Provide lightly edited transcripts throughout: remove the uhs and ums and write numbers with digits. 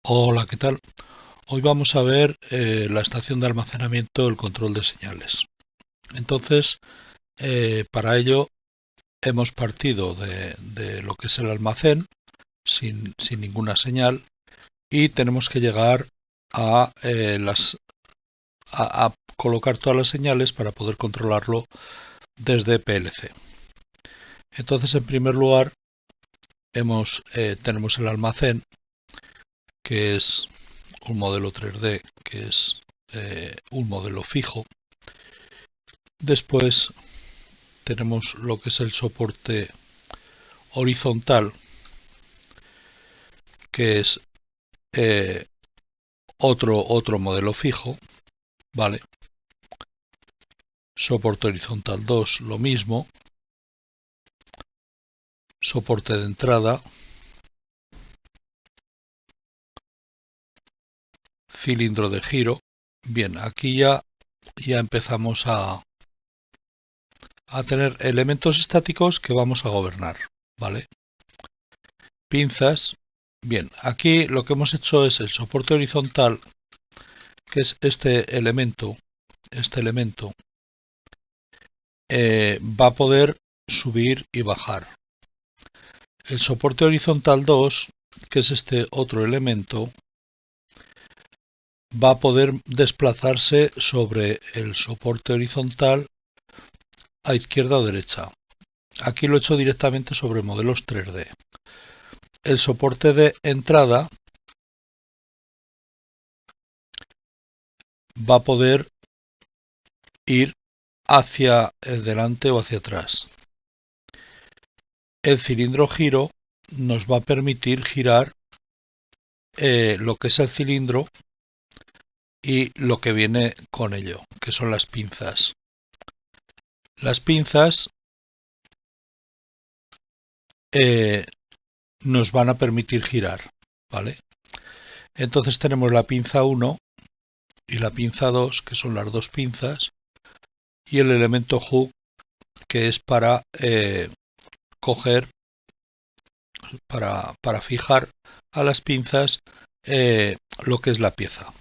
Hola, ¿qué tal? Hoy vamos a ver la estación de almacenamiento del control de señales. Entonces, para ello hemos partido de lo que es el almacén sin ninguna señal y tenemos que llegar a colocar todas las señales para poder controlarlo desde PLC. Entonces, en primer lugar, tenemos el almacén, que es un modelo 3D, que es un modelo fijo. Después tenemos lo que es el soporte horizontal, que es eh, otro modelo fijo, ¿vale? Soporte horizontal 2, lo mismo. Soporte de entrada. Cilindro de giro. Bien, aquí ya empezamos a tener elementos estáticos que vamos a gobernar, ¿vale? Pinzas. Bien, aquí lo que hemos hecho es el soporte horizontal, que es este elemento, va a poder subir y bajar. El soporte horizontal 2, que es este otro elemento, va a poder desplazarse sobre el soporte horizontal a izquierda o derecha. Aquí lo he hecho directamente sobre modelos 3D. El soporte de entrada va a poder ir hacia delante o hacia atrás. El cilindro giro nos va a permitir girar lo que es el cilindro y lo que viene con ello, que son las pinzas. Las pinzas nos van a permitir girar, ¿vale? Entonces tenemos la pinza 1 y la pinza 2, que son las dos pinzas, y el elemento hook, que es para coger, para fijar a las pinzas lo que es la pieza.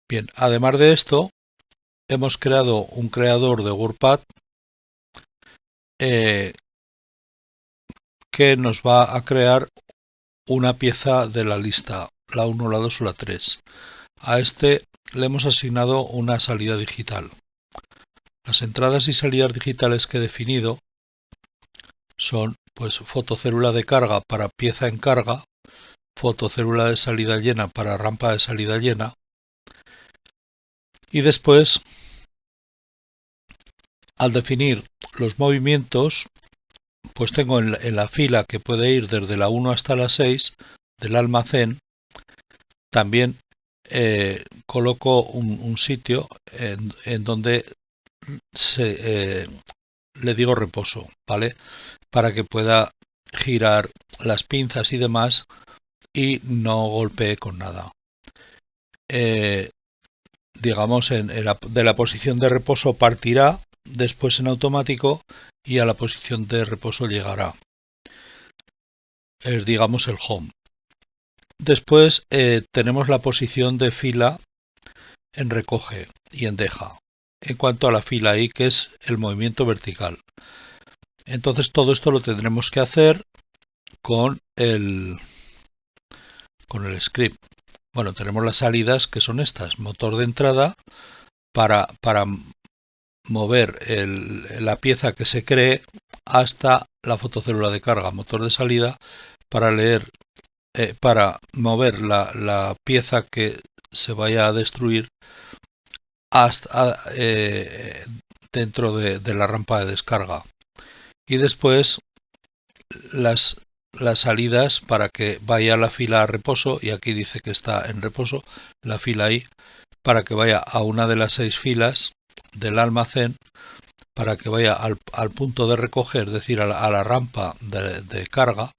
Bien, además de esto, hemos creado un creador de WordPad que nos va a crear una pieza de la lista, la 1, la 2 o la 3. A este le hemos asignado una salida digital. Las entradas y salidas digitales que he definido son pues fotocélula de carga para pieza en carga, fotocélula de salida llena para rampa de salida llena, y después, al definir los movimientos, pues tengo en la fila que puede ir desde la 1 hasta la 6 del almacén, también coloco un sitio en donde le digo reposo, ¿vale? Para que pueda girar las pinzas y demás y no golpee con nada. Digamos, de la posición de reposo partirá, después en automático, y a la posición de reposo llegará. Es, digamos, el home. Después tenemos la posición de fila en recoge y en deja. En cuanto a la fila I, que es el movimiento vertical. Entonces todo esto lo tendremos que hacer con el script. Bueno, tenemos las salidas que son estas. Motor de entrada para mover la pieza que se cree hasta la fotocélula de carga. Motor de salida para para mover la pieza que se vaya a destruir hasta dentro de la rampa de descarga. Y después las salidas para que vaya la fila a reposo, y aquí dice que está en reposo la fila I, para que vaya a una de las 6 filas del almacén, para que vaya al punto de recoger, es decir, a la rampa de carga,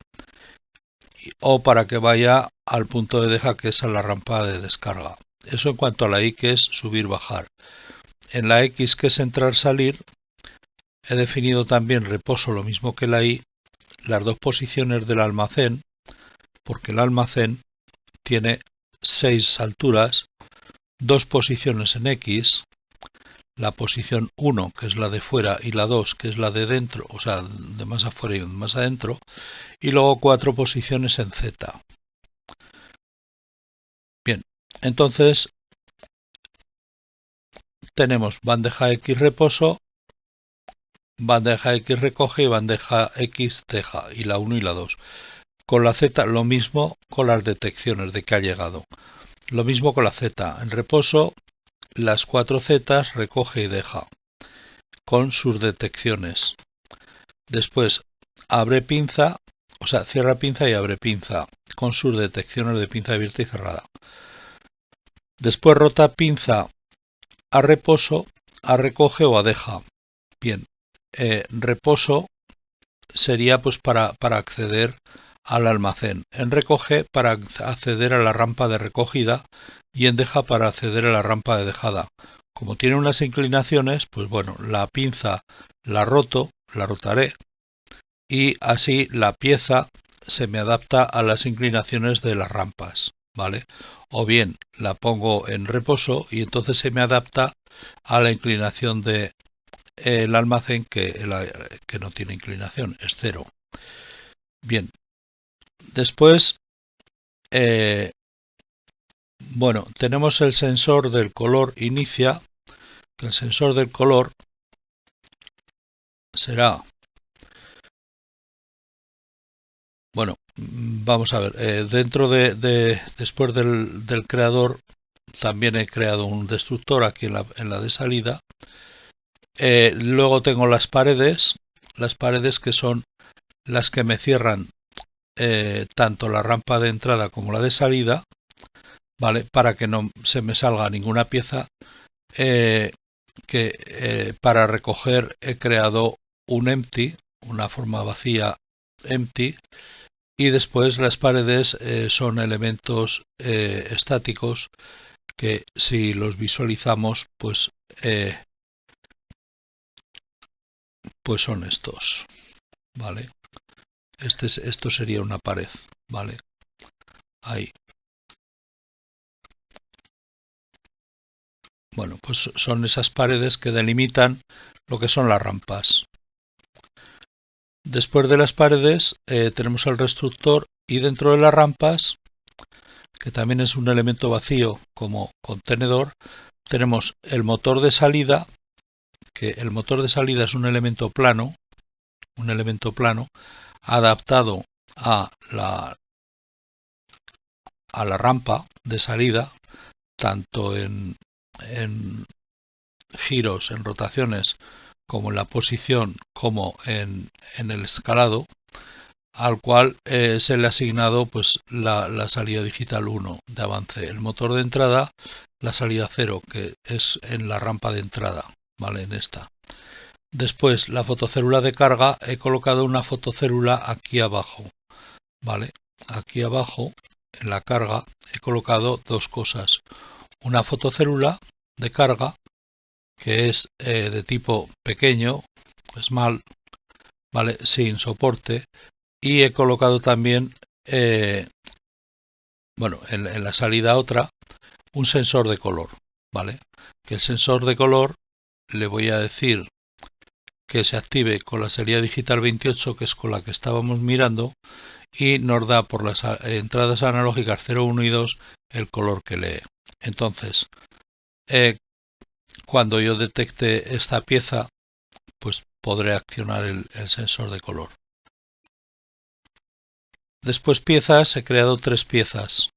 o para que vaya al punto de deja, que es a la rampa de descarga. Eso en cuanto a la I, que es subir, bajar. En la X, que es entrar, salir, he definido también reposo, lo mismo que la I, las dos posiciones del almacén, porque el almacén tiene 6 alturas, 2 posiciones en X, la posición 1, que es la de fuera, y la 2, que es la de dentro, o sea, de más afuera y de más adentro, y luego 4 posiciones en Z. Bien, entonces tenemos bandeja X reposo, bandeja X recoge y bandeja X deja, y la 1 y la 2. Con la Z lo mismo con las detecciones de que ha llegado. Lo mismo con la Z. En reposo, las 4 Z recoge y deja, con sus detecciones. Después, abre pinza, o sea, cierra pinza y abre pinza, con sus detecciones de pinza abierta y cerrada. Después rota pinza a reposo, a recoge o a deja. Bien, reposo sería pues para acceder al almacén, en recoge para acceder a la rampa de recogida y en deja para acceder a la rampa de dejada. Como tiene unas inclinaciones, pues bueno, la pinza la rotaré y así la pieza se me adapta a las inclinaciones de las rampas, ¿vale? O bien la pongo en reposo y entonces se me adapta a la inclinación de el almacén que no tiene inclinación, es cero. Bien, después, bueno, tenemos el sensor del color inicia, que el sensor del color será, bueno, vamos a ver, dentro después del creador, también he creado un destructor aquí en la de salida. Luego tengo las paredes que son las que me cierran tanto la rampa de entrada como la de salida, ¿vale? Para que no se me salga ninguna pieza. Para recoger he creado un empty, una forma vacía empty, y después las paredes son elementos estáticos que si los visualizamos pues son estos, ¿vale? Esto sería una pared, ¿vale? Ahí. Bueno, pues son esas paredes que delimitan lo que son las rampas. Después de las paredes tenemos el destructor y dentro de las rampas, que también es un elemento vacío como contenedor, tenemos el motor de salida, que el motor de salida es un elemento plano adaptado a la rampa de salida, tanto en giros, en rotaciones, como en la posición, como en el escalado, al cual se le ha asignado pues la salida digital 1 de avance, el motor de entrada, la salida 0, que es en la rampa de entrada, ¿vale? En esta. Después, la fotocélula de carga, he colocado una fotocélula aquí abajo, ¿vale? Aquí abajo, en la carga, he colocado dos cosas. Una fotocélula de carga, que es de tipo pequeño, small, ¿vale? Sin soporte. Y he colocado también, bueno, en la salida otra, un sensor de color, ¿vale? Que el sensor de color le voy a decir que se active con la salida digital 28, que es con la que estábamos mirando, y nos da por las entradas analógicas 0, 1 y 2 el color que lee. Entonces, cuando yo detecte esta pieza, pues podré accionar el sensor de color. Después piezas, he creado 3 piezas,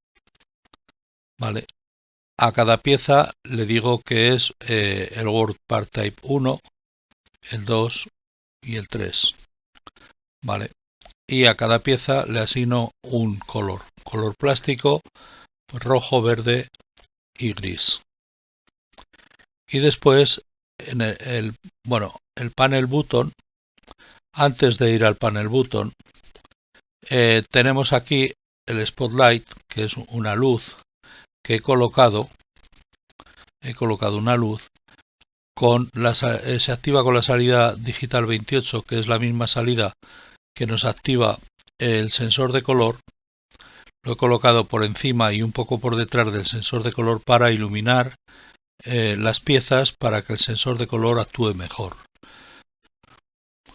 ¿vale? A cada pieza le digo que es el Word Part Type 1, el 2 y el 3, ¿vale? Y a cada pieza le asigno un color plástico, rojo, verde y gris. Y después en el panel button, antes de ir al panel button, tenemos aquí el spotlight, que es una luz que he colocado una luz se activa con la salida digital 28, que es la misma salida que nos activa el sensor de color. lo he colocado por encima y un poco por detrás del sensor de color para iluminar las piezas para que el sensor de color actúe mejor.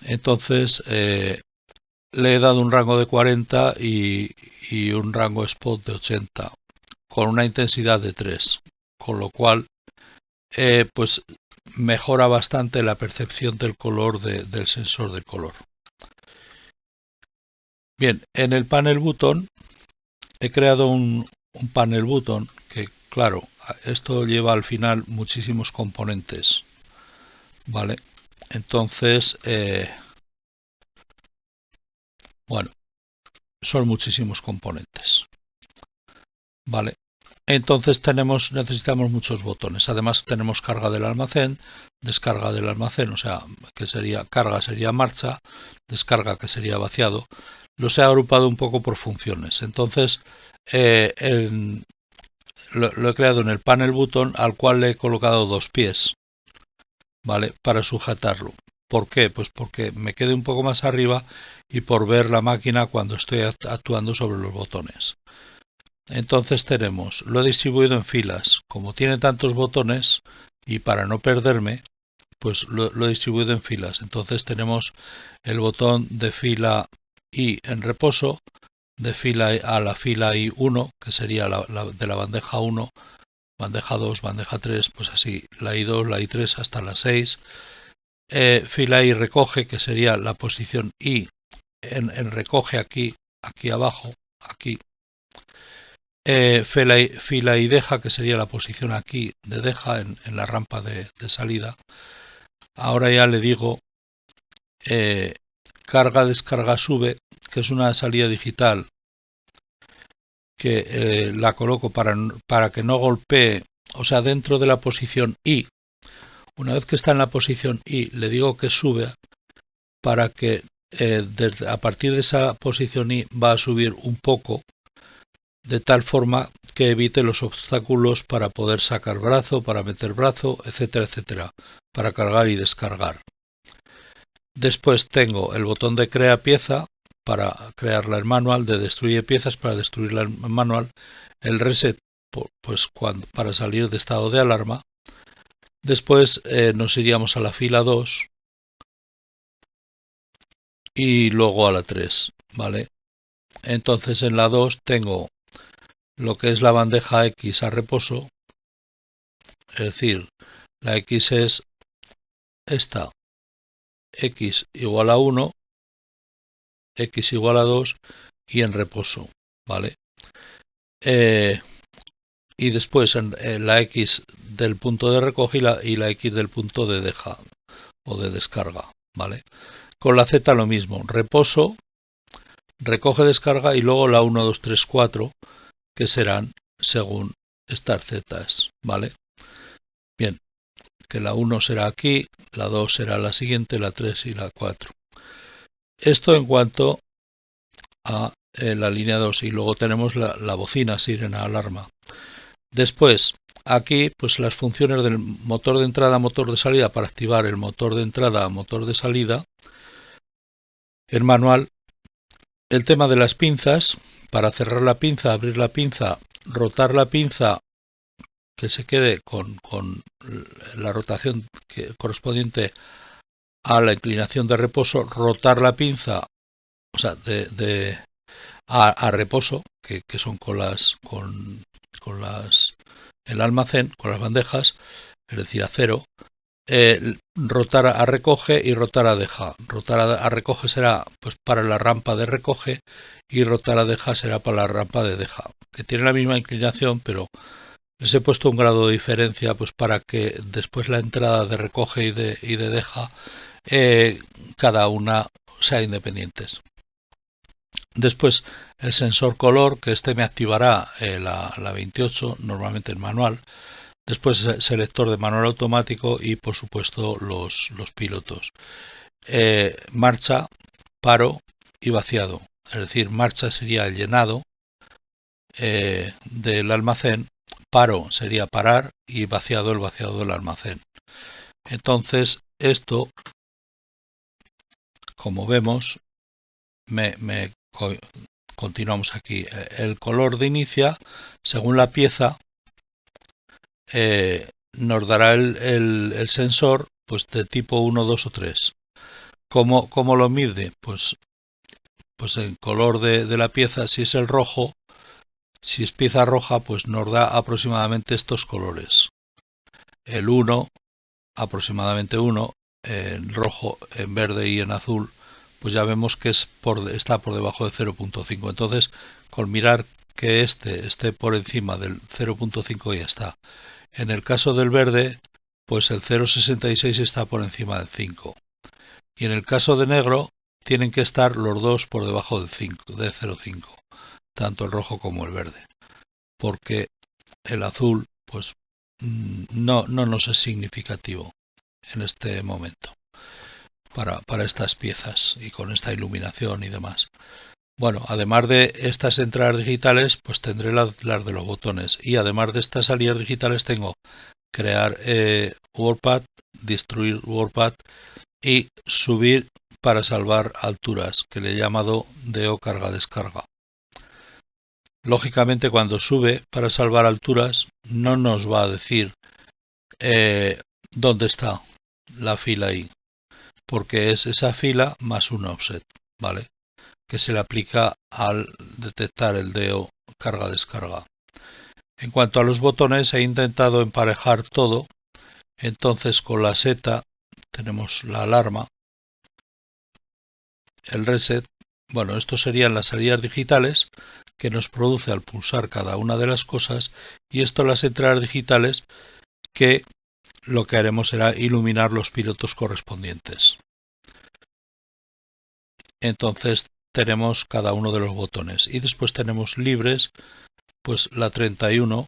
Entonces le he dado un rango de 40 y un rango spot de 80 con una intensidad de 3, con lo cual pues mejora bastante la percepción del color del sensor de color. Bien, en el panel button he creado un panel button que, claro, esto lleva al final muchísimos componentes, ¿vale? Entonces, bueno, son muchísimos componentes, ¿vale? Entonces necesitamos muchos botones. Además tenemos carga del almacén, descarga del almacén, o sea, que sería carga sería marcha, descarga que sería vaciado. Los he agrupado un poco por funciones. Entonces lo he creado en el panel button al cual le he colocado dos pies, ¿vale? Para sujetarlo. ¿Por qué? Pues porque me quede un poco más arriba y por ver la máquina cuando estoy actuando sobre los botones. Entonces lo he distribuido en filas. Como tiene tantos botones y para no perderme, pues lo he distribuido en filas. Entonces tenemos el botón de fila I en reposo, de fila a la fila I1, que sería de la bandeja 1, bandeja 2, bandeja 3, pues así, la I2, la I3 hasta la 6. Fila I recoge, que sería la posición I en recoge aquí abajo, aquí. Fila y deja, que sería la posición aquí de deja en la rampa de salida. Ahora ya le digo carga, descarga, sube, que es una salida digital que la coloco para que no golpee, o sea, dentro de la posición I. Una vez que está en la posición I, le digo que sube para que a partir de esa posición I va a subir un poco, de tal forma que evite los obstáculos para poder sacar brazo, para meter brazo, etcétera, etcétera, para cargar y descargar. Después tengo el botón de crea pieza para crearla en manual, de destruye piezas para destruirla en manual, el reset pues para salir de estado de alarma. Después nos iríamos a la fila 2 y luego a la 3, ¿vale? Entonces en la 2 tengo lo que es la bandeja X a reposo, es decir, la X es esta, X igual a 1, X igual a 2 y en reposo, ¿vale? Y después la X del punto de recoge y la X del punto de deja o de descarga, ¿vale? Con la Z lo mismo, reposo, recoge, descarga y luego la 1, 2, 3, 4, que serán según estas Zs, ¿vale? Bien, que la 1 será aquí, la 2 será la siguiente, la 3 y la 4. Esto en cuanto a la línea 2 y luego tenemos la bocina, sirena, alarma. Después, aquí pues las funciones del motor de entrada, motor de salida para activar el motor de entrada, motor de salida, el manual, el tema de las pinzas, para cerrar la pinza, abrir la pinza, rotar la pinza, que se quede con la rotación correspondiente a la inclinación de reposo, rotar la pinza, o sea, a reposo, que son con el almacén, con las bandejas, es decir, a cero. Rotar a recoge y rotar a deja. Rotar a recoge será pues para la rampa de recoge y rotar a deja será para la rampa de deja, que tiene la misma inclinación, pero les he puesto un grado de diferencia pues para que después la entrada de recoge y de deja cada una sea independientes. Después el sensor color, que este me activará la 28, normalmente en manual. Después selector de manual automático y por supuesto los pilotos. Marcha, paro y vaciado. Es decir, marcha sería el llenado del almacén, paro sería parar y vaciado el vaciado del almacén. Entonces esto, como vemos, me continuamos aquí. El color de inicia, según la pieza, nos dará el sensor pues de tipo 1, 2 o 3. ¿Cómo lo mide? Pues el color de la pieza, si es el rojo, si es pieza roja, pues nos da aproximadamente estos colores. El 1, aproximadamente 1, en rojo, en verde y en azul, pues ya vemos que está por debajo de 0.5. Entonces, con mirar que esté por encima del 0.5 ya está. En el caso del verde, pues el 0.66 está por encima del 5. Y en el caso de negro, tienen que estar los dos por debajo de 0.5, tanto el rojo como el verde. Porque el azul, pues no nos es significativo en este momento para estas piezas y con esta iluminación y demás. Bueno, además de estas entradas digitales, pues tendré las de los botones, y además de estas salidas digitales tengo crear WordPad, destruir WordPad y subir para salvar alturas, que le he llamado DO carga descarga. Lógicamente, cuando sube para salvar alturas no nos va a decir dónde está la fila ahí, porque es esa fila más un offset, ¿vale? Que se le aplica al detectar el DO carga descarga. En cuanto a los botones, he intentado emparejar todo. Entonces, con la seta tenemos la alarma, el reset. Bueno, estos serían las salidas digitales que nos produce al pulsar cada una de las cosas, y esto las entradas digitales, que lo que haremos será iluminar los pilotos correspondientes. Entonces tenemos cada uno de los botones, y después tenemos libres pues la 31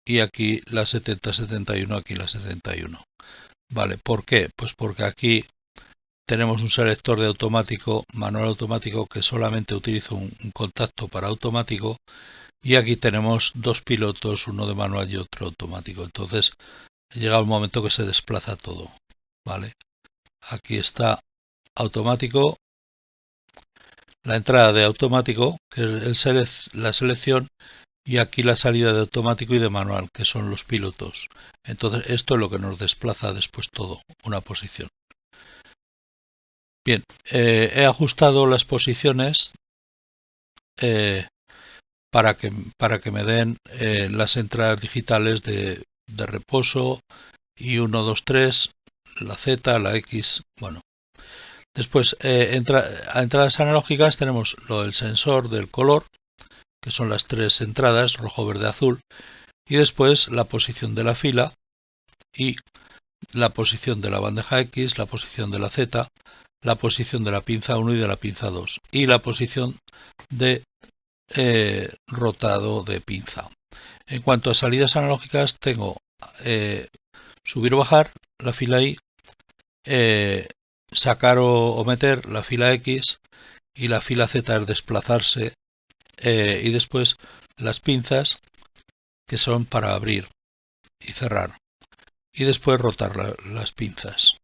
y aquí la 7071, aquí la 71. Vale, ¿por qué? Pues porque aquí tenemos un selector de automático, manual automático, que solamente utiliza un contacto para automático, y aquí tenemos dos pilotos, uno de manual y otro automático. Entonces llega un momento que se desplaza todo, ¿vale? Aquí está automático, la entrada de automático, que es la selección, y aquí la salida de automático y de manual, que son los pilotos. Entonces esto es lo que nos desplaza después todo, una posición. Bien, he ajustado las posiciones para que me den las entradas digitales de reposo, y 1, 2, 3, la Z, la X, bueno. Después, a entradas analógicas tenemos lo del sensor del color, que son las tres entradas, rojo, verde, azul, y después la posición de la fila y la posición de la bandeja X, la posición de la Z, la posición de la pinza 1 y de la pinza 2, y la posición de rotado de pinza. En cuanto a salidas analógicas, tengo subir o bajar la fila Y, sacar o meter la fila X, y la fila Z es desplazarse, y después las pinzas, que son para abrir y cerrar, y después rotar las pinzas.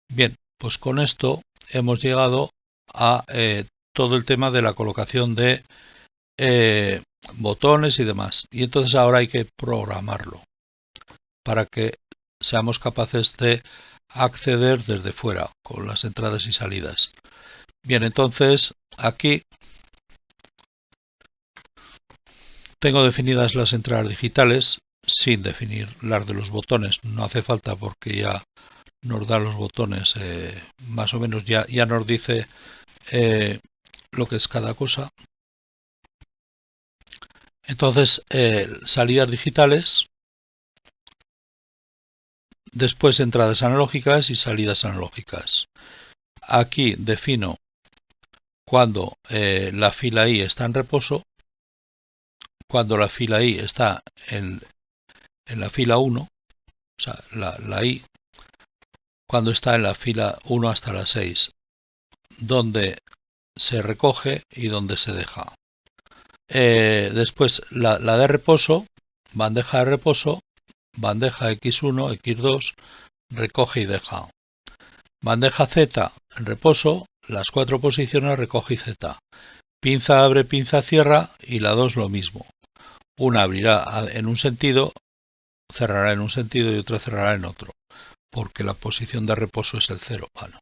Bien, pues con esto hemos llegado a todo el tema de la colocación de botones y demás, y entonces ahora hay que programarlo para que seamos capaces de acceder desde fuera con las entradas y salidas. Bien, entonces aquí tengo definidas las entradas digitales sin definir las de los botones. No hace falta, porque ya nos da los botones, más o menos ya nos dice lo que es cada cosa. Entonces, salidas digitales, después entradas analógicas y salidas analógicas. Aquí defino cuando la fila I está en reposo, cuando la fila I está en la fila 1, o sea, la I, cuando está en la fila 1 hasta la 6, donde se recoge y donde se deja. Después la de reposo, bandeja de reposo, bandeja X1, X2, recoge y deja. Bandeja Z en reposo, las 4 posiciones recoge y Z. pinza abre, pinza cierra, y la 2 lo mismo. Una abrirá en un sentido, cerrará en un sentido y otra cerrará en otro, porque la posición de reposo es el 0. Bueno.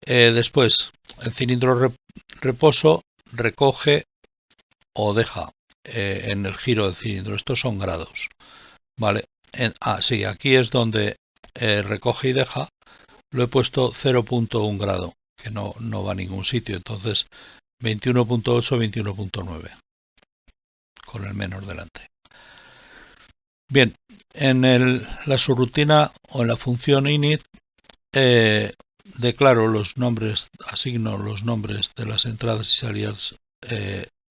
Después, el cilindro reposo recoge o deja en el giro del cilindro. Estos son grados. ¿Vale? Sí, aquí es donde recoge y deja. Lo he puesto 0.1 grado, que no va a ningún sitio. Entonces, 21.8, 21.9, con el menor delante. Bien, en la subrutina o en la función init, declaro los nombres, asigno los nombres de las entradas y salidas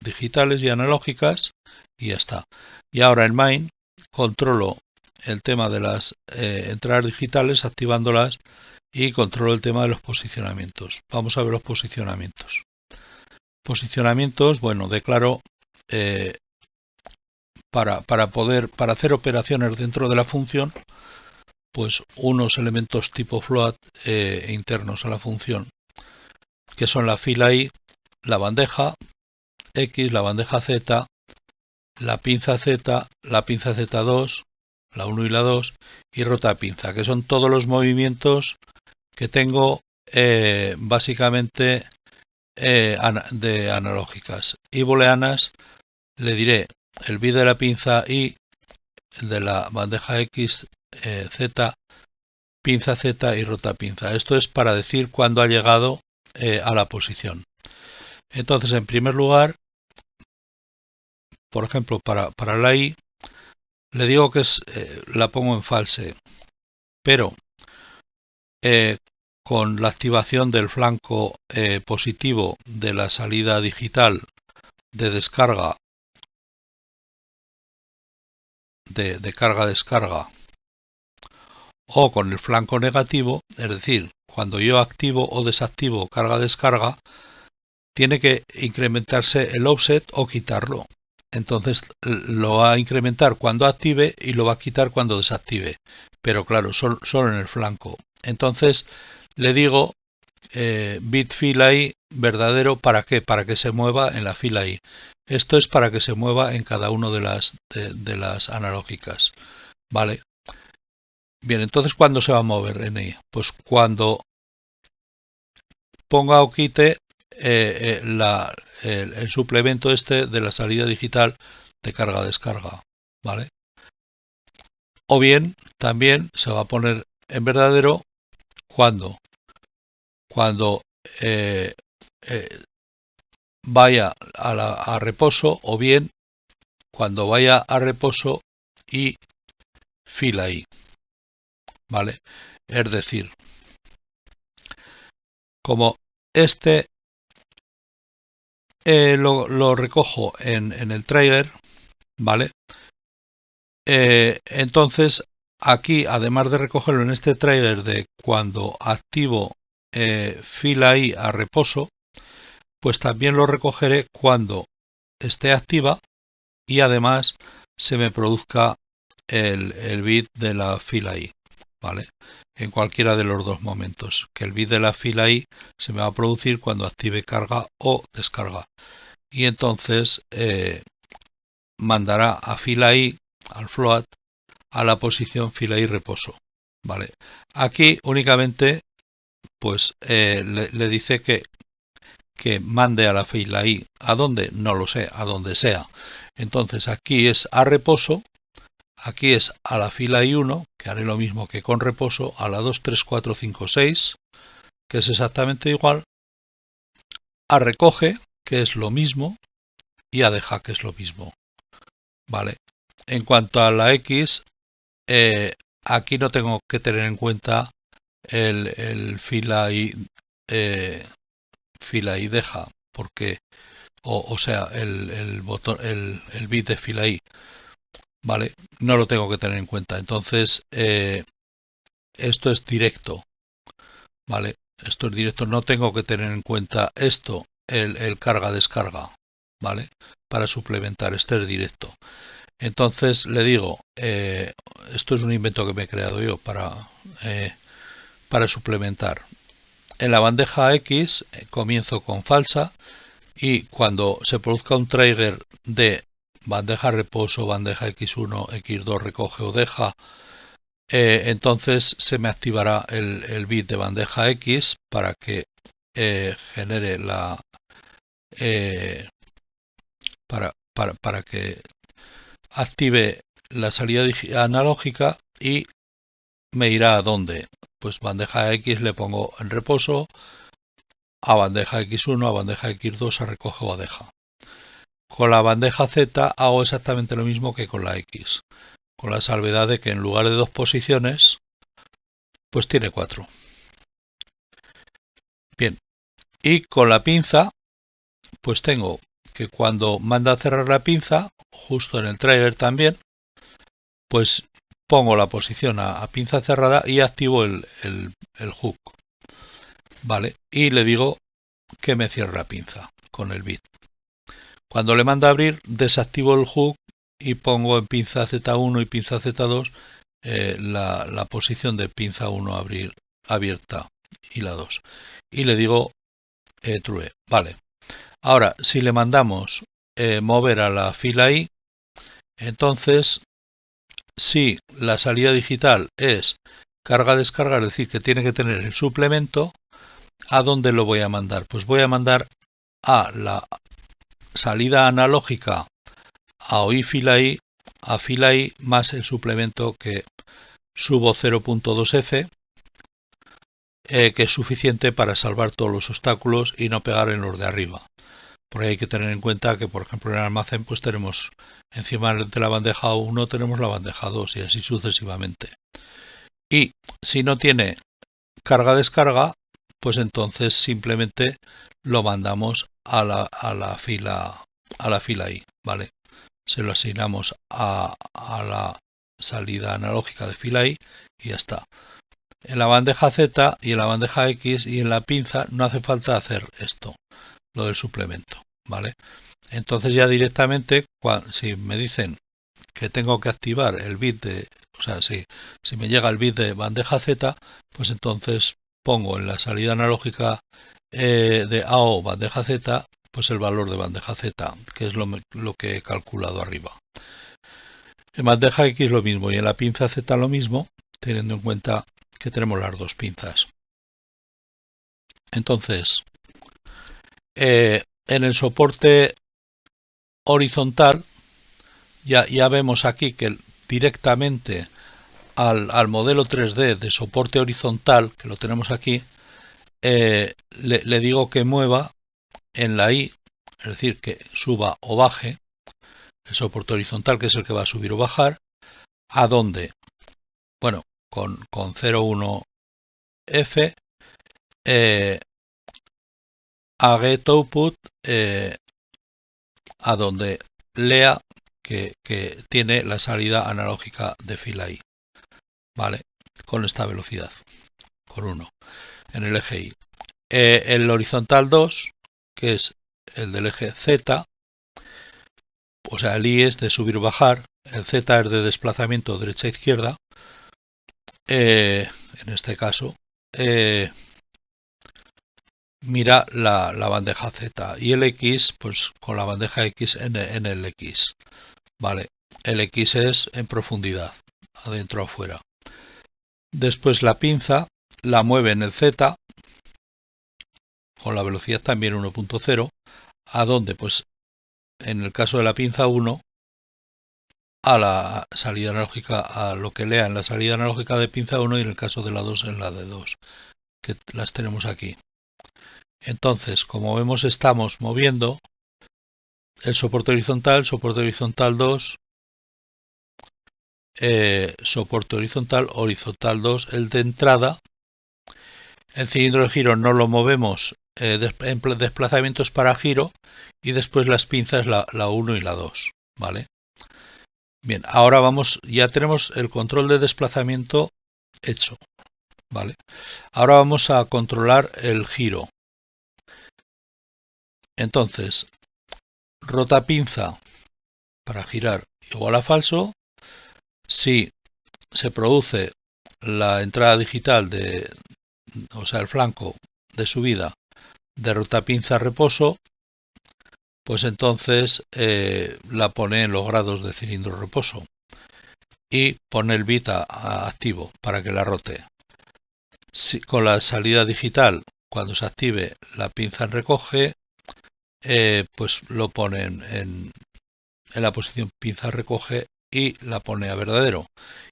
digitales y analógicas, y ya está. Y ahora en main controlo el tema de las entradas digitales activándolas y controlo el tema de los posicionamientos. Vamos a ver los posicionamientos. Posicionamientos, bueno, declaro para hacer operaciones dentro de la función, pues unos elementos tipo float internos a la función, que son la fila i, la bandeja X, la bandeja Z, la pinza Z, la pinza Z2, la 1 y la 2, y rotapinza, que son todos los movimientos que tengo básicamente de analógicas. Y booleanas le diré el bit de la pinza y el de la bandeja X, Z, pinza Z y rotapinza. Esto es para decir cuándo ha llegado a la posición. Entonces, en primer lugar, por ejemplo, para la I, le digo que la pongo en false, pero con la activación del flanco positivo de la salida digital de descarga, de carga-descarga, o con el flanco negativo, es decir, cuando yo activo o desactivo carga-descarga, tiene que incrementarse el offset o quitarlo. Entonces lo va a incrementar cuando active y lo va a quitar cuando desactive. Pero claro, solo en el flanco. Entonces le digo bit fila i verdadero, ¿para qué? Para que se mueva en la fila i. Esto es para que se mueva en cada una de las analógicas. ¿Vale? Bien, entonces ¿cuándo se va a mover en ella? Pues cuando ponga o quite el suplemento este de la salida digital de carga-descarga. ¿Vale? O bien, también se va a poner en verdadero cuando vaya a reposo, o bien cuando vaya a reposo y fila i. ¿Vale? Es decir, como este lo recojo en el trigger, ¿vale? Entonces aquí, además de recogerlo en este trigger de cuando activo fila i a reposo, pues también lo recogeré cuando esté activa y además se me produzca el bit de la fila i, ¿vale? En cualquiera de los dos momentos, que el bit de la fila i se me va a producir cuando active carga o descarga, y entonces mandará a fila i, al float, a la posición fila i reposo, ¿vale? Aquí únicamente pues le dice que mande a la fila i. ¿A dónde? No lo sé, a donde sea. Entonces aquí es a reposo, aquí es a la fila i1, que haré lo mismo que con reposo, a la 2, 3, 4, 5, 6, que es exactamente igual, a recoge, que es lo mismo, y a deja, que es lo mismo. ¿Vale? En cuanto a la X, aquí no tengo que tener en cuenta el fila i deja, porque o sea el botón, el bit de fila i, vale, no lo tengo que tener en cuenta. Entonces esto es directo, vale, esto es directo, no tengo que tener en cuenta esto, el carga descarga, vale, para suplementar. Este es directo. Entonces le digo, esto es un invento que me he creado yo para suplementar. En la bandeja X comienzo con falsa, y cuando se produzca un trigger de bandeja reposo, bandeja X1, X2 recoge o deja, entonces se me activará el bit de bandeja X para que genere eh, para que active la salida analógica y me irá a dónde. Pues bandeja X le pongo en reposo, a bandeja X1, a bandeja X2 a recoge o a deja. Con la bandeja Z hago exactamente lo mismo que con la X, con la salvedad de que en lugar de 2 posiciones, pues tiene 4. Bien, y con la pinza, pues tengo que cuando manda a cerrar la pinza, justo en el trigger también, pues pongo la posición a pinza cerrada y activo el hook, ¿vale? Y le digo que me cierre la pinza con el bit. Cuando le manda a abrir, desactivo el hook y pongo en pinza Z1 y pinza Z2 la posición de pinza 1 abierta y la 2. Y le digo true. Vale. Ahora, si le mandamos mover a la fila I, entonces, si la salida digital es carga-descarga, es decir, que tiene que tener el suplemento, ¿a dónde lo voy a mandar? Pues voy a mandar a la salida analógica a OI fila I, a fila I más el suplemento que subo 0.2F, que es suficiente para salvar todos los obstáculos y no pegar en los de arriba. Por ahí hay que tener en cuenta que, por ejemplo, en el almacén pues tenemos encima de la bandeja 1 tenemos la bandeja 2 y así sucesivamente. Y si no tiene carga-descarga, pues entonces simplemente lo mandamos a la fila I, ¿vale? Se lo asignamos a la salida analógica de fila I y ya está. En la bandeja Z y en la bandeja X y en la pinza no hace falta hacer esto, lo del suplemento, ¿vale? Entonces ya directamente, si me dicen que tengo que activar el bit de, o sea, si me llega el bit de bandeja Z, pues entonces pongo en la salida analógica de AO bandeja Z, pues el valor de bandeja Z, que es lo que he calculado arriba. En bandeja X lo mismo y en la pinza Z lo mismo, teniendo en cuenta que tenemos las dos pinzas. Entonces, en el soporte horizontal, ya vemos aquí que directamente al modelo 3D de soporte horizontal, que lo tenemos aquí, le digo que mueva en la I, es decir, que suba o baje, el soporte horizontal, que es el que va a subir o bajar, ¿a dónde? Bueno, con 0,1F a getOutput a donde lea que tiene la salida analógica de fila I, ¿vale? Con esta velocidad, con 1 en el eje Y. El horizontal 2, que es el del eje Z, o sea, el I es de subir o bajar, el Z es de desplazamiento derecha-izquierda, en este caso, mira la bandeja Z y el X, pues con la bandeja X en el X, ¿vale? El X es en profundidad, adentro o afuera. Después la pinza la mueve en el Z, con la velocidad también 1.0, ¿a dónde? Pues en el caso de la pinza 1, a la salida analógica, a lo que lea en la salida analógica de pinza 1 y en el caso de la 2 en la de 2, que las tenemos aquí. Entonces, como vemos, estamos moviendo el soporte horizontal 2, soporte horizontal 2, el de entrada. El cilindro de giro no lo movemos en desplazamientos para giro y después las pinzas la 1 y la 2, ¿vale? Bien, ahora ya tenemos el control de desplazamiento hecho, ¿vale? Ahora vamos a controlar el giro. Entonces, rotapinza para girar igual a falso. Si se produce la entrada digital o sea, el flanco de subida de rotapinza reposo, pues entonces la pone en los grados de cilindro reposo y pone el bit activo para que la rote. Con la salida digital, cuando se active la pinza en recoge, pues lo pone en la posición pinza recoge y la pone a verdadero.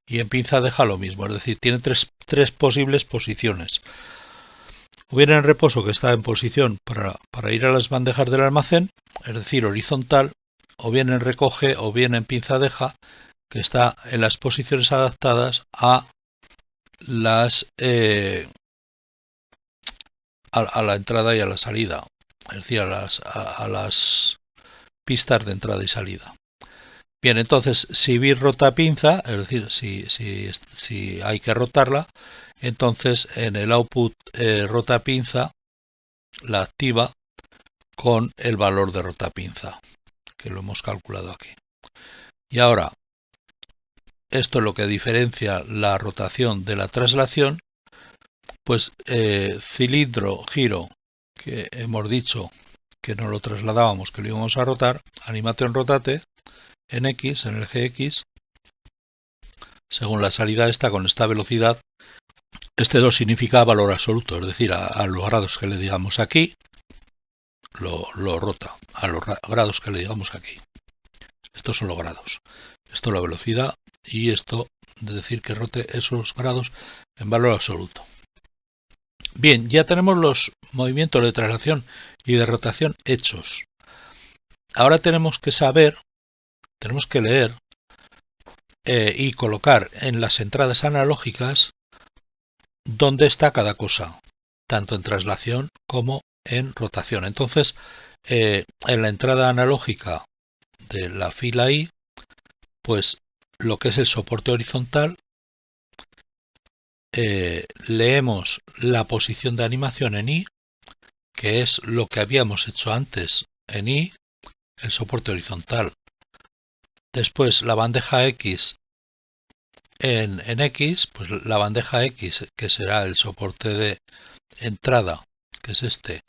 Y en pinza deja lo mismo, es decir, tiene tres posibles posiciones. O bien en reposo, que está en posición para ir a las bandejas del almacén, es decir, horizontal, o bien en recoge, o bien en pinza deja, que está en las posiciones adaptadas a las a la entrada y a la salida, es decir, a las pistas de entrada y salida. Bien, entonces, si bit rota pinza, es decir, si hay que rotarla, entonces en el output rota pinza la activa con el valor de rota pinza, que lo hemos calculado aquí. Y ahora, esto es lo que diferencia la rotación de la traslación, pues cilindro, giro, que hemos dicho que no lo trasladábamos, que lo íbamos a rotar, animation rotate, en X, en el eje X, según la salida esta, con esta velocidad, este 2 significa valor absoluto, es decir, a los grados que le digamos aquí, lo rota, a los grados que le digamos aquí. Estos son los grados. Esto la velocidad y esto de decir que rote esos grados en valor absoluto. Bien, ya tenemos los movimientos de traslación y de rotación hechos. Ahora tenemos que saber, tenemos que leer y colocar en las entradas analógicas dónde está cada cosa, tanto en traslación como en rotación. Entonces, en la entrada analógica de la fila I, pues lo que es el soporte horizontal, leemos la posición de animación en I, que es lo que habíamos hecho antes en I, el soporte horizontal. Después la bandeja X en X, pues la bandeja X, que será el soporte de entrada, que es este,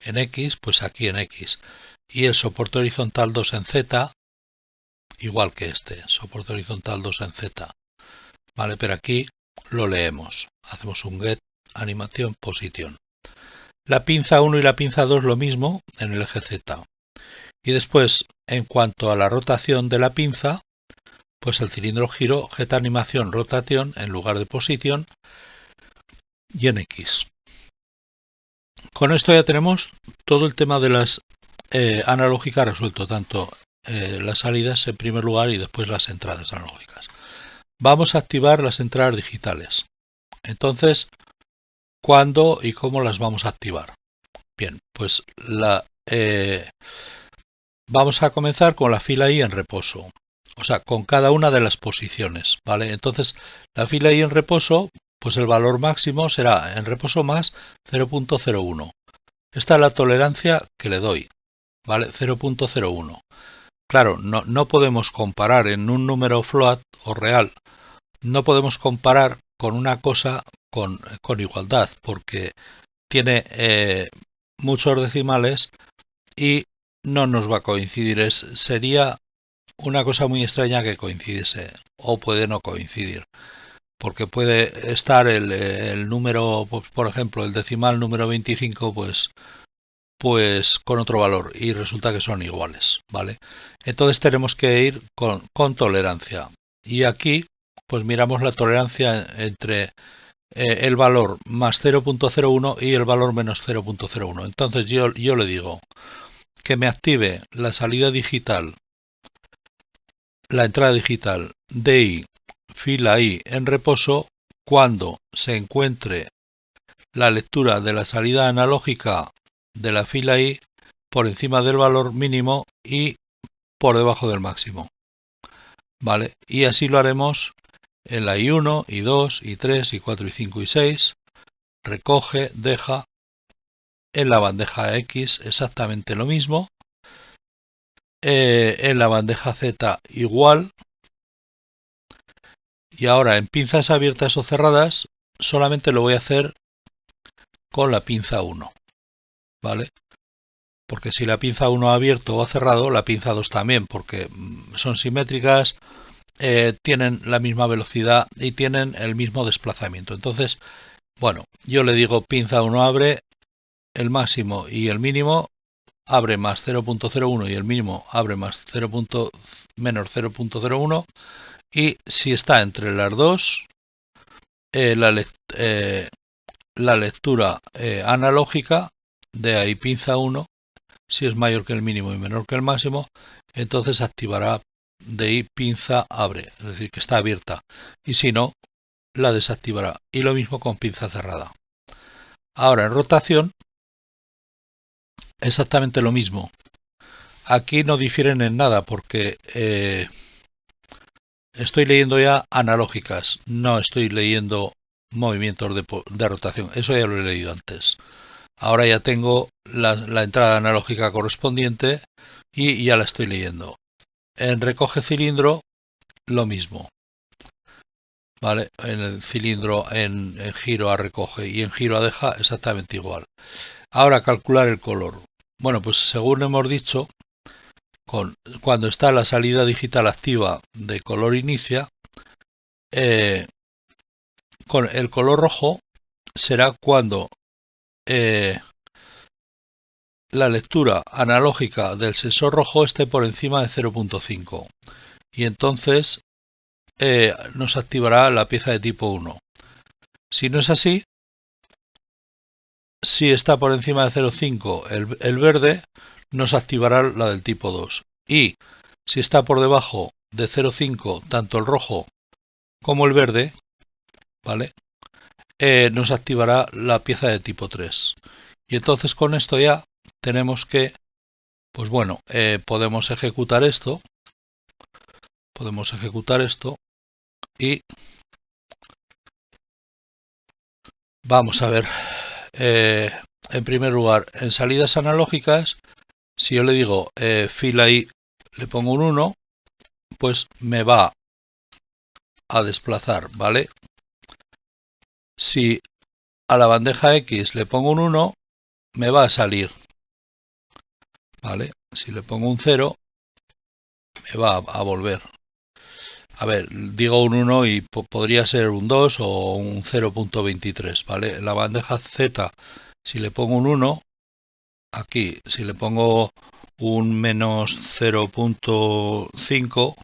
en X, pues aquí en X. Y el soporte horizontal 2 en Z, igual que este, soporte horizontal 2 en Z. Vale, pero aquí lo leemos. Hacemos un get animación posición. La pinza 1 y la pinza 2 lo mismo en el eje Z. Y después, en cuanto a la rotación de la pinza, pues el cilindro giro, get animación rotación en lugar de posición y en X. Con esto ya tenemos todo el tema de las analógicas resuelto, tanto las salidas en primer lugar y después las entradas analógicas. Vamos a activar las entradas digitales. Entonces, ¿cuándo y cómo las vamos a activar? Bien, pues vamos a comenzar con la fila I en reposo, o sea, con cada una de las posiciones, ¿vale? Entonces, la fila I en reposo, pues el valor máximo será en reposo más 0.01. Esta es la tolerancia que le doy, ¿vale? 0.01. Claro, no podemos comparar en un número float o real, no podemos comparar con una cosa con igualdad, porque tiene muchos decimales y no nos va a coincidir. Sería una cosa muy extraña que coincidiese, o puede no coincidir, porque puede estar el número, por ejemplo, el decimal número 25, pues con otro valor y resulta que son iguales, ¿vale? Entonces tenemos que ir con tolerancia. Y aquí, pues miramos la tolerancia entre el valor más 0.01 y el valor menos 0.01. Entonces yo le digo que me active la salida digital, la entrada digital DI, fila I en reposo cuando se encuentre la lectura de la salida analógica de la fila I por encima del valor mínimo y por debajo del máximo. ¿Vale? Y así lo haremos en la I1, I2, I3, I4, I5 y 6. Recoge, deja. En la bandeja X exactamente lo mismo. En la bandeja Z igual. Y ahora en pinzas abiertas o cerradas solamente lo voy a hacer con la pinza 1. ¿Vale? porque si la pinza 1 ha abierto o ha cerrado, la pinza 2 también, porque son simétricas, tienen la misma velocidad y tienen el mismo desplazamiento. Entonces, bueno, yo le digo pinza 1 abre, el máximo y el mínimo abre más 0.01 y el mínimo abre más menos 0.01, y si está entre las dos, la lectura analógica de ahí pinza 1, si es mayor que el mínimo y menor que el máximo, entonces activará de ahí pinza abre, es decir, que está abierta, y si no, la desactivará. Y lo mismo con pinza cerrada. Ahora, en rotación, exactamente lo mismo. Aquí no difieren en nada porque estoy leyendo ya analógicas, no estoy leyendo movimientos de rotación. Eso ya lo he leído antes. Ahora ya tengo la entrada analógica correspondiente y ya la estoy leyendo. En recoge cilindro, lo mismo. ¿Vale? En el cilindro, en giro a recoge y en giro a deja, exactamente igual. Ahora, calcular el color. Bueno, pues según hemos dicho, cuando está la salida digital activa de color inicia, con el color rojo será cuando la lectura analógica del sensor rojo esté por encima de 0.5, y entonces nos activará la pieza de tipo 1. Si no es así, si está por encima de 0.5 el verde, nos activará la del tipo 2. Y si está por debajo de 0.5 tanto el rojo como el verde, ¿vale? Nos activará la pieza de tipo 3. Y entonces con esto ya tenemos que, pues bueno, podemos ejecutar esto y vamos a ver. En primer lugar, en salidas analógicas, si yo le digo fila y le pongo un 1, pues me va a desplazar, ¿vale? Si a la bandeja X le pongo un 1, me va a salir, ¿vale? Si le pongo un 0, me va a volver. A ver, digo un 1 y podría ser un 2 o un 0.23, ¿vale? En la bandeja Z, si le pongo un 1, aquí, si le pongo un menos 0.5,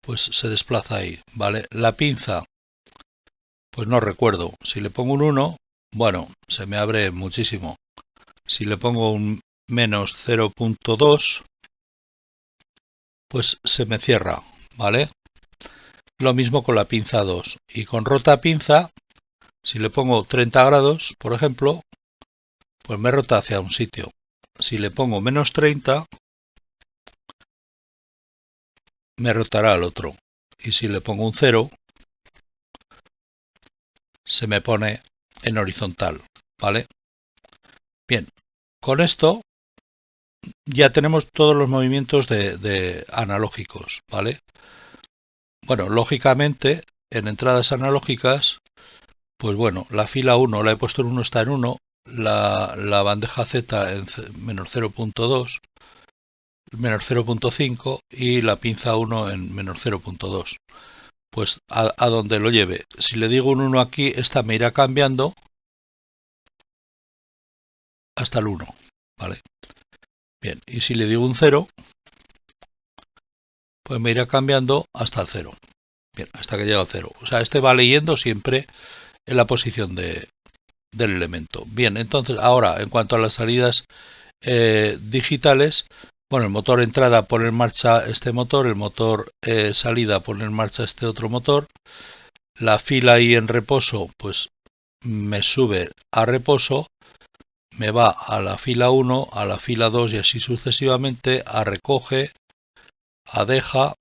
pues se desplaza ahí, ¿vale? La pinza, pues no recuerdo. Si le pongo un 1, bueno, se me abre muchísimo. Si le pongo un menos 0.2, pues se me cierra, ¿vale? Lo mismo con la pinza 2. Y con rota pinza, si le pongo 30 grados, por ejemplo, pues me rota hacia un sitio. Si le pongo menos 30, me rotará al otro. Y si le pongo un 0, se me pone en horizontal, ¿vale? Bien, con esto ya tenemos todos los movimientos de analógicos, ¿vale? Bueno, lógicamente, en entradas analógicas, pues bueno, la fila 1 la he puesto en 1, está en 1, la bandeja Z en menos 0.2, menos 0.5 y la pinza 1 en menos 0.2. Pues a donde lo lleve. Si le digo un 1 aquí, esta me irá cambiando hasta el 1, ¿vale? Bien, y si le digo un 0, pues me irá cambiando hasta el 0. Bien, hasta que llega al 0. O sea, este va leyendo siempre en la posición del elemento. Bien, entonces ahora en cuanto a las salidas digitales, bueno, el motor entrada pone en marcha este motor, el motor salida pone en marcha este otro motor, la fila ahí en reposo, pues me sube a reposo, me va a la fila 1, a la fila 2 y así sucesivamente, a recoge, a deja,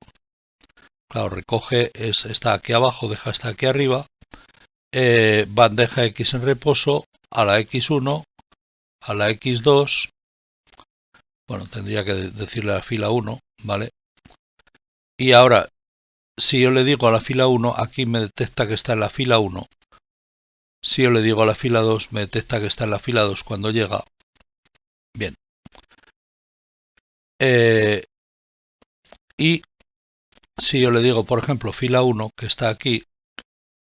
claro, recoge está aquí abajo, deja está aquí arriba, bandeja X en reposo, a la X1, a la X2, bueno, tendría que decirle a la fila 1, ¿vale? Y ahora, si yo le digo a la fila 1, aquí me detecta que está en la fila 1. Si yo le digo a la fila 2, me detecta que está en la fila 2 cuando llega. Bien. Y si yo le digo, por ejemplo, fila 1, que está aquí,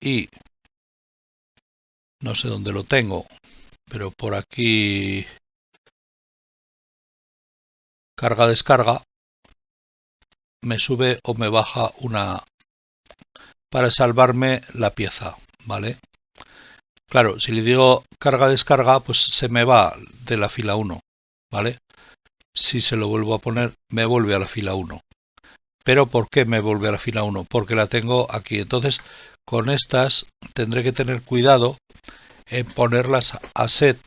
y no sé dónde lo tengo, pero por aquí carga-descarga, me sube o me baja una para salvarme la pieza, ¿vale? Claro, si le digo carga-descarga, pues se me va de la fila 1, ¿vale? Si se lo vuelvo a poner, me vuelve a la fila 1. Pero ¿por qué me vuelve a la fila 1? Porque la tengo aquí. Entonces, con estas tendré que tener cuidado en ponerlas a set,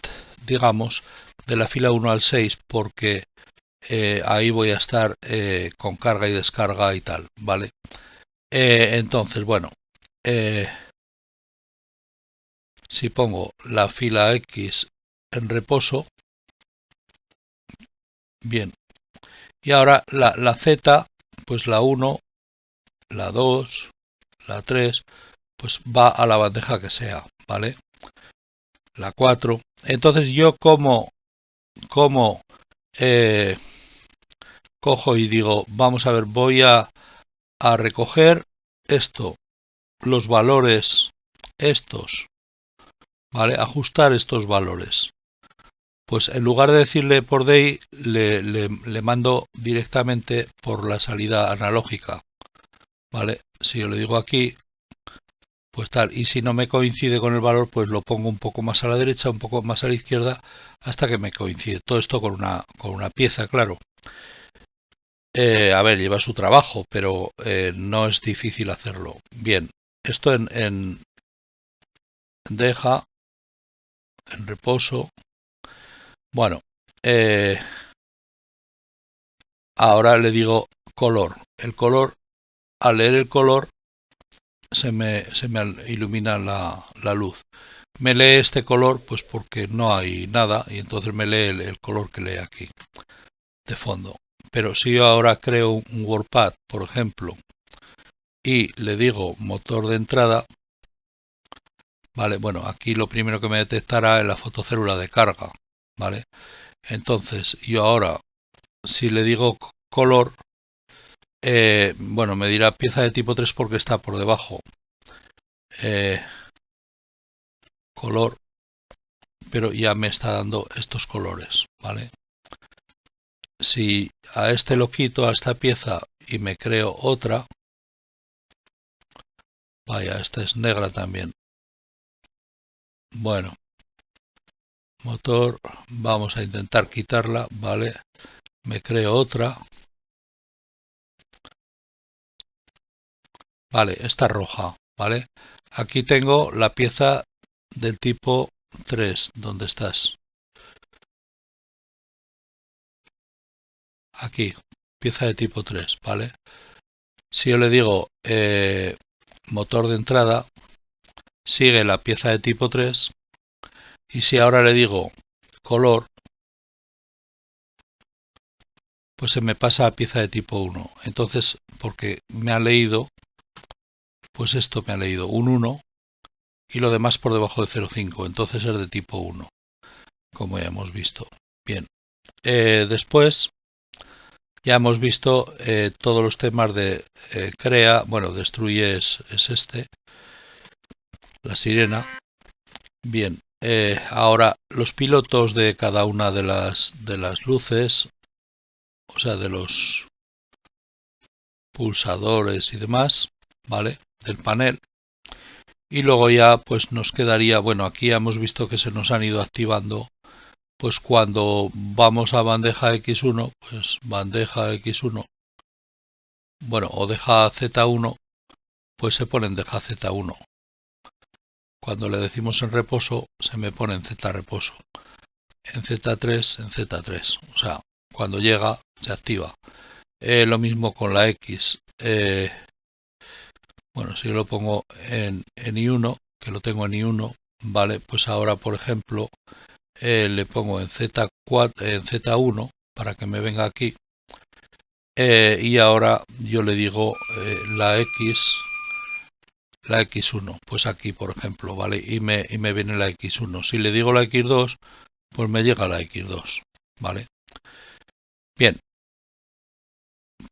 digamos, de la fila 1 al 6, porque ahí voy a estar con carga y descarga y tal, ¿vale? Entonces, bueno, si pongo la fila X en reposo, bien. Y ahora la Z, pues la 1, la 2, la 3, pues va a la bandeja que sea, ¿vale? La 4. Entonces yo como eh, cojo y digo, vamos a ver, voy a recoger esto, los valores estos, ¿vale? Ajustar estos valores. Pues en lugar de decirle por DEI, le mando directamente por la salida analógica, ¿vale? Si yo le digo aquí, pues tal, y si no me coincide con el valor, pues lo pongo un poco más a la derecha, un poco más a la izquierda, hasta que me coincide. Todo esto con una pieza, claro. A ver, lleva su trabajo, pero no es difícil hacerlo. Bien, esto en deja, en reposo. Bueno, ahora le digo color. El color, al leer el color, se me ilumina la luz. Me lee este color, pues porque no hay nada, y entonces me lee el color que lee aquí, de fondo. Pero si yo ahora creo un WordPad, por ejemplo, y le digo motor de entrada, vale, bueno, aquí lo primero que me detectará es la fotocélula de carga, vale. Entonces yo ahora, si le digo color, bueno, me dirá pieza de tipo 3 porque está por debajo. Color, pero ya me está dando estos colores, ¿vale? Si a este lo quito, a esta pieza, y me creo otra, vaya, esta es negra también. Bueno, motor, vamos a intentar quitarla, ¿vale? Me creo otra. Vale, esta roja, ¿vale? Aquí tengo la pieza del tipo 3, ¿dónde estás? Aquí, pieza de tipo 3, ¿vale? Si yo le digo motor de entrada, sigue la pieza de tipo 3, y si ahora le digo color, pues se me pasa a pieza de tipo 1. Entonces, porque me ha leído, pues esto me ha leído un 1 y lo demás por debajo de 0,5. Entonces es de tipo 1, como ya hemos visto. Bien, después ya hemos visto todos los temas de crea, bueno, destruye es este, la sirena. Bien, ahora los pilotos de cada una de las luces, o sea, de los pulsadores y demás, ¿vale? Del panel. Y luego ya pues nos quedaría, bueno, aquí ya hemos visto que se nos han ido activando, pues cuando vamos a bandeja X1, pues bandeja X1, bueno, o deja Z1, pues se pone en deja Z1. Cuando le decimos en reposo, se me pone en Z reposo. En Z3, en Z3. O sea, cuando llega, se activa. Lo mismo con la X. Bueno, si yo lo pongo en I1, que lo tengo en I1, vale, pues ahora, por ejemplo, le pongo en Z4, en Z1 para que me venga aquí. Y ahora yo le digo la X1, pues aquí, por ejemplo, ¿vale? Y me viene la X1. Si le digo la X2, pues me llega la X2. ¿vale? Bien,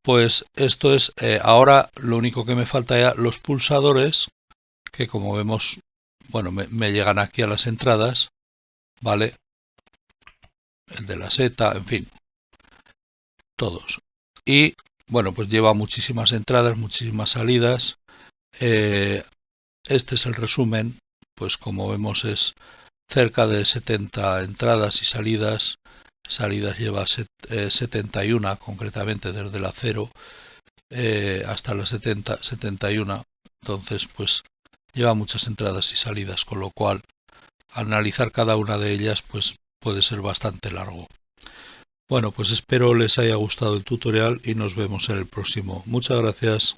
pues esto es, ahora lo único que me falta ya los pulsadores, que como vemos, bueno, me llegan aquí a las entradas, ¿vale? El de la seta, en fin, todos. Y bueno, pues lleva muchísimas entradas, muchísimas salidas. Este es el resumen, pues como vemos es cerca de 70 entradas y salidas. Salidas lleva 71 concretamente desde la 0 hasta la 71. Entonces pues lleva muchas entradas y salidas, con lo cual analizar cada una de ellas pues puede ser bastante largo. Bueno, pues espero les haya gustado el tutorial y nos vemos en el próximo. Muchas gracias.